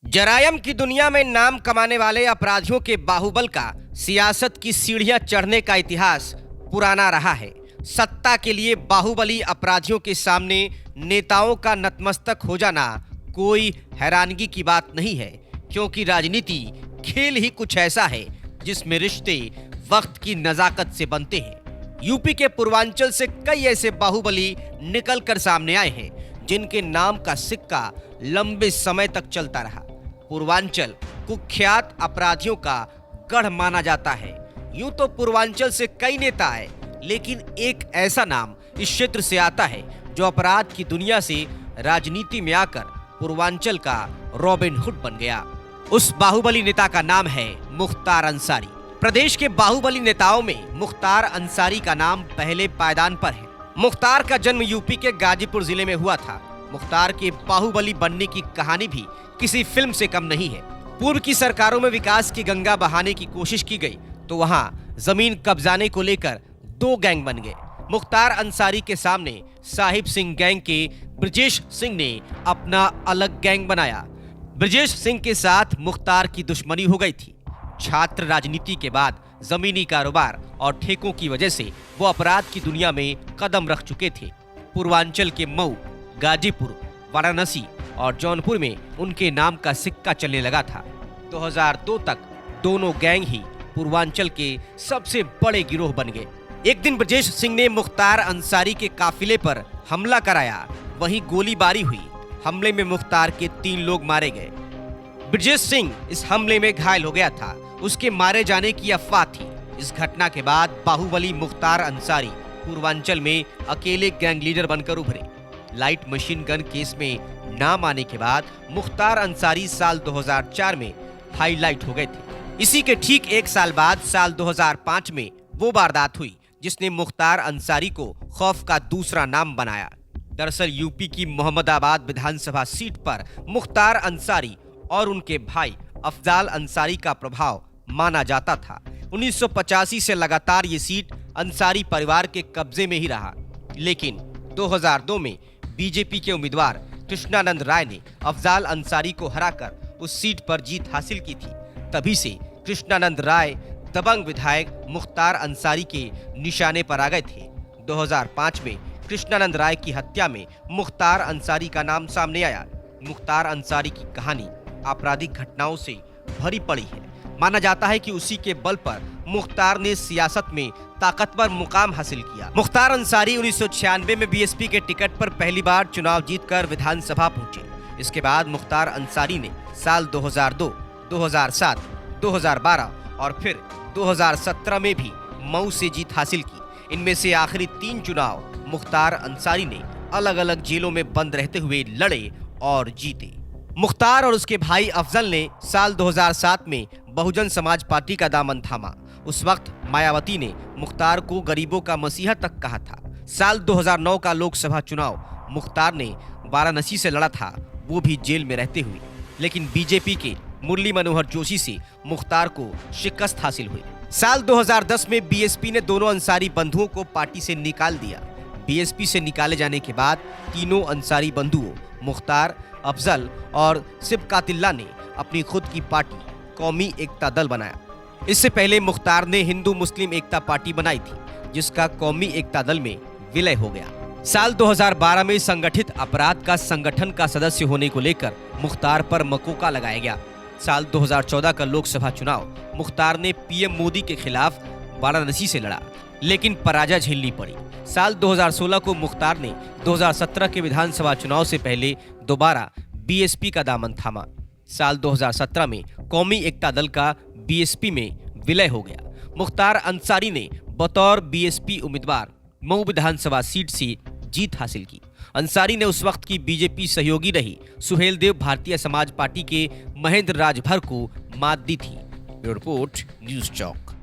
जरायम की दुनिया में नाम कमाने वाले अपराधियों के बाहुबल का सियासत की सीढ़ियां चढ़ने का इतिहास पुराना रहा है। सत्ता के लिए बाहुबली अपराधियों के सामने नेताओं का नतमस्तक हो जाना कोई हैरानगी की बात नहीं है, क्योंकि राजनीति खेल ही कुछ ऐसा है जिसमें रिश्ते वक्त की नजाकत से बनते हैं। यूपी के पूर्वांचल से कई ऐसे बाहुबली निकल कर सामने आए हैं जिनके नाम का सिक्का लंबे समय तक चलता रहा। पूर्वांचल कुख्यात अपराधियों का गढ़ माना जाता है। यूं तो पूर्वांचल से कई नेता आए, लेकिन एक ऐसा नाम इस क्षेत्र से आता है जो अपराध की दुनिया से राजनीति में आकर पूर्वांचल का रॉबिन हुड बन गया। उस बाहुबली नेता का नाम है मुख्तार अंसारी। प्रदेश के बाहुबली नेताओं में मुख्तार अंसारी का नाम पहले पायदान पर है। मुख्तार का जन्म यूपी के गाजीपुर जिले में हुआ था। मुख्तार के बाहुबली बनने की कहानी भी किसी फिल्म से कम नहीं है। पूर्व की सरकारों में विकास की गंगा बहाने की कोशिश की गई तो वहां जमीन कब्जाने को लेकर दो गैंग बन गए। मुख्तार अंसारी के सामने साहिब सिंह गैंग के ब्रजेश सिंह ने अपना अलग गैंग बनाया। ब्रजेश सिंह के साथ मुख्तार की दुश्मनी हो गई थी। छात्र राजनीति के बाद जमीनी कारोबार और ठेकों की वजह से वो अपराध की दुनिया में कदम रख चुके थे। पूर्वांचल के मऊ, गाजीपुर, वाराणसी और जौनपुर में उनके नाम का सिक्का चलने लगा था। 2002 तक दोनों गैंग ही पूर्वांचल के सबसे बड़े गिरोह बन गए। एक दिन ब्रजेश सिंह ने मुख्तार अंसारी के काफिले पर हमला कराया, वहीं गोलीबारी हुई। हमले में मुख्तार के 3 लोग मारे गए। ब्रजेश सिंह इस हमले में घायल हो गया था। उसके मारे जाने की अफवाह थी। इस घटना के बाद बाहुबली मुख्तार अंसारी पूर्वांचल में अकेले गैंग लीडर बनकर उभरे। लाइट मशीन गन केस में नाम आने के बाद मुख्तार अंसारी साल 2004 में हाईलाइट हो गए थे। इसी के ठीक 1 साल बाद साल 2005 में वो वारदात हुई जिसने मुख्तार अंसारी को खौफ का दूसरा नाम बनाया। दरअसल यूपी की मोहम्मदाबाद विधानसभा सीट पर मुख्तार अंसारी और उनके भाई अफजाल अंसारी का प्रभाव माना जाता था। 1985 से लगातार ये सीट अंसारी परिवार के कब्जे में ही रहा, लेकिन 2002 में बीजेपी के उम्मीदवार कृष्णानंद राय ने अफजाल अंसारी को हराकर उस सीट पर जीत हासिल की थी। तभी से कृष्णानंद राय दबंग विधायक मुख्तार अंसारी के निशाने पर आ गए थे। 2005 में कृष्णानंद राय की हत्या में मुख्तार अंसारी का नाम सामने आया। मुख्तार अंसारी की कहानी आपराधिक घटनाओं से भरी पड़ी है। माना जाता है कि उसी के बल पर मुख्तार ने सियासत में ताकतवर मुकाम हासिल किया। मुख्तार अंसारी 1996 में बीएसपी के टिकट पर पहली बार चुनाव जीतकर विधानसभा पहुंचे। इसके बाद मुख्तार अंसारी ने साल 2002, 2007, 2012 और फिर 2017 में भी मऊ से जीत हासिल की। इनमें से आखिरी 3 चुनाव मुख्तार अंसारी ने अलग अलग जेलों में बंद रहते हुए लड़े और जीते। मुख्तार और उसके भाई अफजल ने साल 2007 में बहुजन समाज पार्टी का दामन थामा। उस वक्त मायावती ने मुख्तार को गरीबों का मसीहा तक कहा था। साल 2009 का लोकसभा चुनाव मुख्तार ने वाराणसी से लड़ा था, वो भी जेल में रहते हुए, लेकिन बीजेपी के मुरली मनोहर जोशी से मुख्तार को शिकस्त हासिल हुई। साल 2010 में बीएसपी ने दोनों अंसारी बंधुओं को पार्टी से निकाल दिया। बीएसपी से निकाले जाने के बाद तीनों अंसारी बंधुओं मुख्तार, अफजल और सिबकातिल्ला ने अपनी खुद की पार्टी कौमी एकता दल बनाया। इससे पहले मुख्तार ने हिंदू मुस्लिम एकता पार्टी बनाई थी, जिसका कौमी एकता दल में विलय हो गया। साल 2012 में संगठित अपराध का संगठन का सदस्य होने को लेकर मुख्तार पर मकोका लगाया गया। साल 2014 का लोकसभा चुनाव मुख्तार ने पीएम मोदी के खिलाफ वाराणसी से लड़ा, लेकिन पराजय झेलनी पड़ी। साल 2016 को मुख्तार ने 2017 के विधानसभा चुनाव से पहले दोबारा बीएसपी का दामन थामा। साल 2017 में कौमी एकता दल का बीएसपी में विलय हो गया। मुख्तार अंसारी ने बतौर बीएसपी उम्मीदवार मऊ विधानसभा सीट से जीत हासिल की। अंसारी ने उस वक्त की बीजेपी सहयोगी रही सुहेलदेव भारतीय समाज पार्टी के महेंद्र राजभर को मात दी थी। रिपोर्ट न्यूज़ चौक।